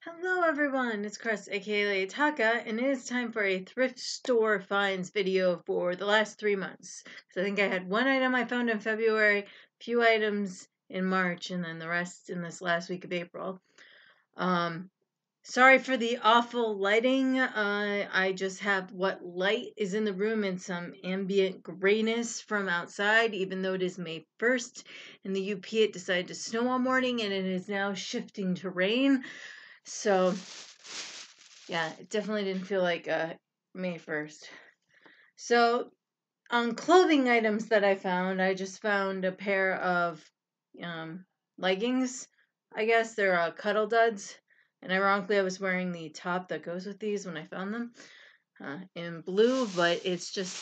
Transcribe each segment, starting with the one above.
Hello everyone, it's Chris aka Lady Taka, and it is time for a thrift store finds video for the last 3 months. So I think I had one item I found in February, a few items in March, and then the rest in this last week of April. Sorry for the awful lighting. I just have what light is in the room and some ambient grayness from outside, even though it is May 1st. In the UP, it decided to snow all morning, and it is now shifting to rain. So, yeah, it definitely didn't feel like May 1st. So, on clothing items that I found, I just found a pair of leggings. I guess they're cuddle duds. And ironically, I was wearing the top that goes with these when I found them in blue, but it's just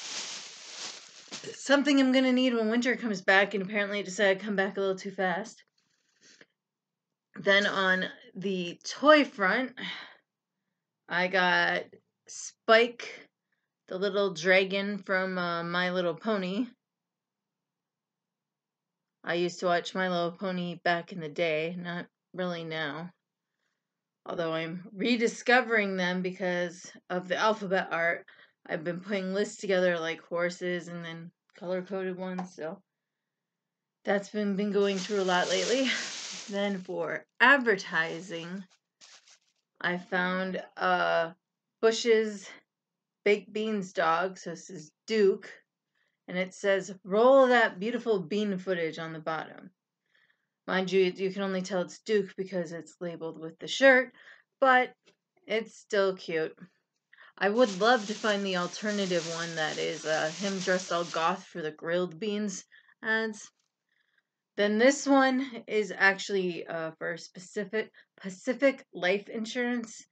something I'm going to need when winter comes back, and apparently it decided to come back a little too fast. Then on the toy front, I got Spike, the little dragon from My Little Pony. I used to watch My Little Pony back in the day, not really now. Although I'm rediscovering them because of the alphabet art. I've been putting lists together like horses and then color-coded ones, so that's been going through a lot lately. Then for advertising, I found Bush's Baked Beans dog, so this is Duke, and it says roll that beautiful bean footage on the bottom. Mind you, you can only tell it's Duke because it's labeled with the shirt, but it's still cute. I would love to find the alternative one that is him dressed all goth for the grilled beans ads. Then this one is actually for Pacific Life Insurance.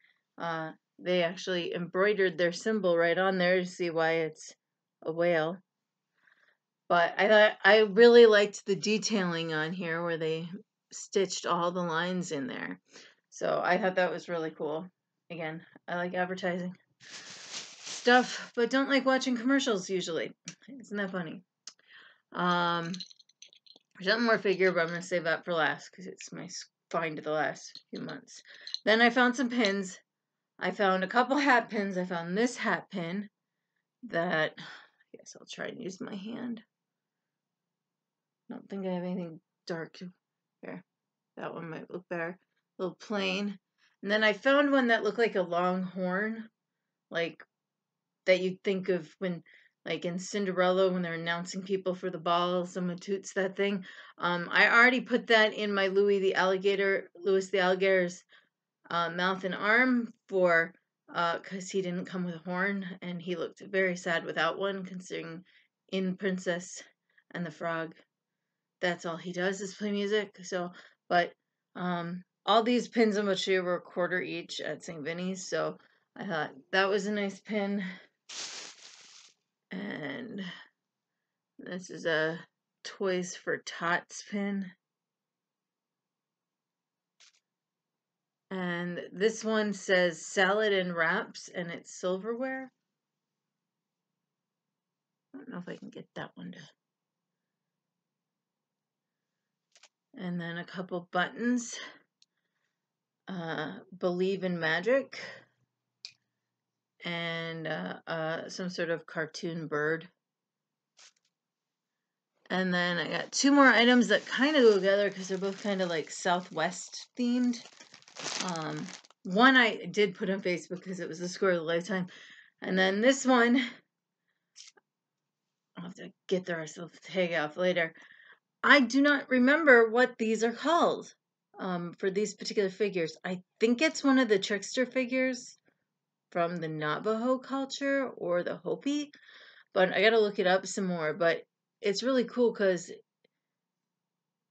They actually embroidered their symbol right on there to see why it's a whale. But I thought I really liked the detailing on here where they stitched all the lines in there. So I thought that was really cool. Again, I like advertising stuff, but don't like watching commercials usually. Isn't that funny? There's one more figure, but I'm going to save that for last because it's my find of the last few months. Then I found some pins. I found a couple hat pins. I found this hat pin that I guess I'll try and use my hand. I don't think I have anything dark here. That one might look better. A little plain. And then I found one that looked like a long horn, like that you'd think of when, like in Cinderella, when they're announcing people for the ball, someone toots that thing. I already put that in my Louis the Alligator's mouth and arm for because he didn't come with a horn, and he looked very sad without one, considering in Princess and the Frog, that's all he does is play music. So, but all these pins I'm going to show you were $1 each at St. Vinny's, so I thought that was a nice pin. And this is a Toys for Tots pin. And this one says salad and wraps, and it's silverware. I don't know if I can get that one to. And then a couple buttons. Believe in Magic. And some sort of cartoon bird. And then I got 2 more items that kind of go together because they're both kind of like Southwest themed. One I did put on Facebook because it was the score of the lifetime. And then this one, I'll have to get the rest of the tag off later. I do not remember what these are called for these particular figures. I think it's one of the trickster figures from the Navajo culture or the Hopi, but I gotta look it up some more. But it's really cool because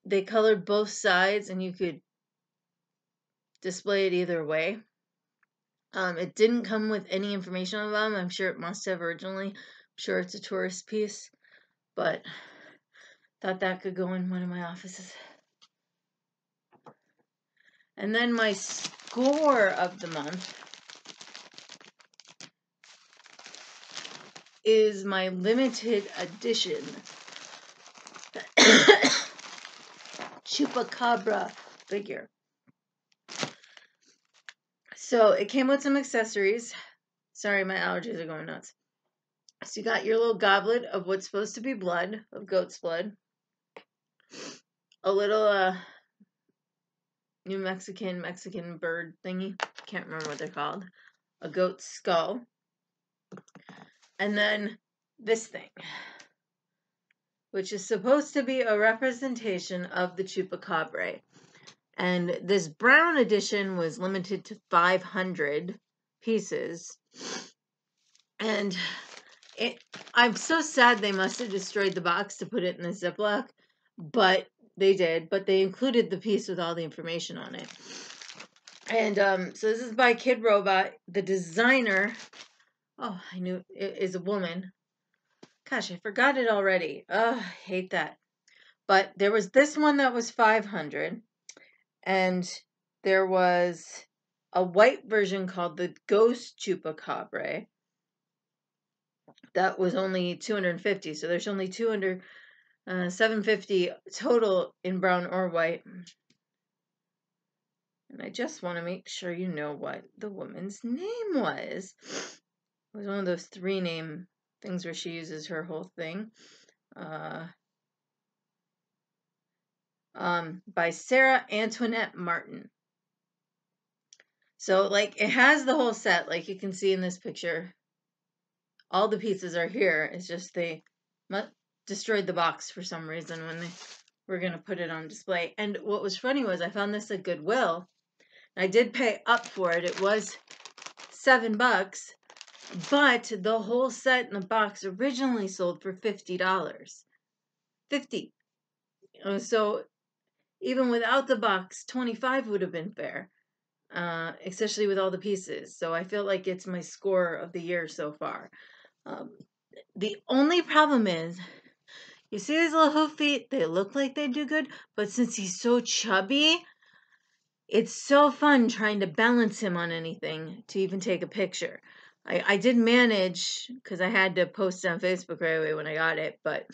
they colored both sides and you could display it either way. It didn't come with any information on them. I'm sure it must have originally. I'm sure it's a tourist piece, but thought that could go in one of my offices. And then my score of the month is my limited edition Chupacabra figure. So it came with some accessories. Sorry, my allergies are going nuts. So you got your little goblet of what's supposed to be blood, of goat's blood. A little New Mexican bird thingy. Can't remember what they're called. A goat's skull. And then this thing, which is supposed to be a representation of the chupacabra. And this brown edition was limited to 500 pieces. And I'm so sad they must have destroyed the box to put it in the Ziploc, but they did. But they included the piece with all the information on it. And so this is by Kid Robot. The designer, oh, I knew it is a woman. Gosh, I forgot it already. Oh, I hate that. But there was this one that was 500, and there was a white version called the Ghost Chupacabra that was only 250. So there's only 750 total in brown or white. And I just want to make sure you know what the woman's name was. It was one of those 3 name things where she uses her whole thing. By Sarah Antoinette Martin. So, like, it has the whole set, like you can see in this picture. All the pieces are here. It's just they destroyed the box for some reason when they were going to put it on display. And what was funny was I found this at Goodwill. I did pay up for it. It was $7, but the whole set in the box originally sold for $50. $50. So even without the box, $25 would have been fair, especially with all the pieces. So I feel like it's my score of the year so far. The only problem is, you see these little hoof feet? They look like they do good, but since he's so chubby, it's so fun trying to balance him on anything to even take a picture. I did manage, because I had to post it on Facebook right away when I got it, but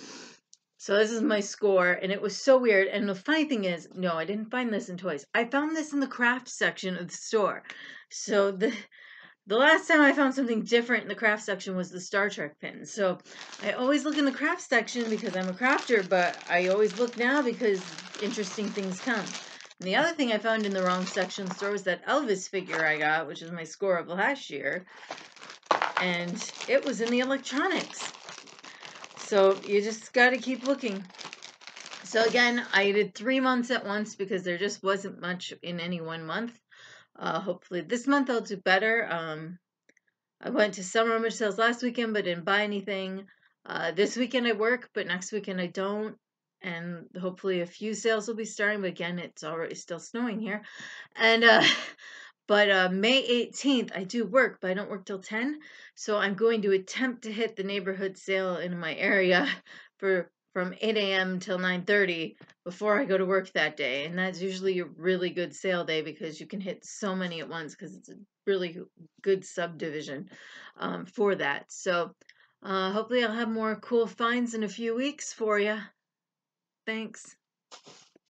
so this is my score, and it was so weird. And the funny thing is, no, I didn't find this in toys. I found this in the craft section of the store. So the last time I found something different in the craft section was the Star Trek pins. So I always look in the craft section because I'm a crafter, but I always look now because interesting things come. And the other thing I found in the wrong section of the store was that Elvis figure I got, which is my score of last year. And it was in the electronics. So you just got to keep looking. So again, I did 3 months at once because there just wasn't much in any one month. Hopefully this month I'll do better. I went to some rummage sales last weekend but didn't buy anything. This weekend I work, but next weekend I don't. And hopefully a few sales will be starting, but again, it's already still snowing here. And but May 18th, I do work, but I don't work till 10. So I'm going to attempt to hit the neighborhood sale in my area from 8 a.m. till 9:30 before I go to work that day. And that's usually a really good sale day because you can hit so many at once because it's a really good subdivision for that. So hopefully I'll have more cool finds in a few weeks for you. Thanks.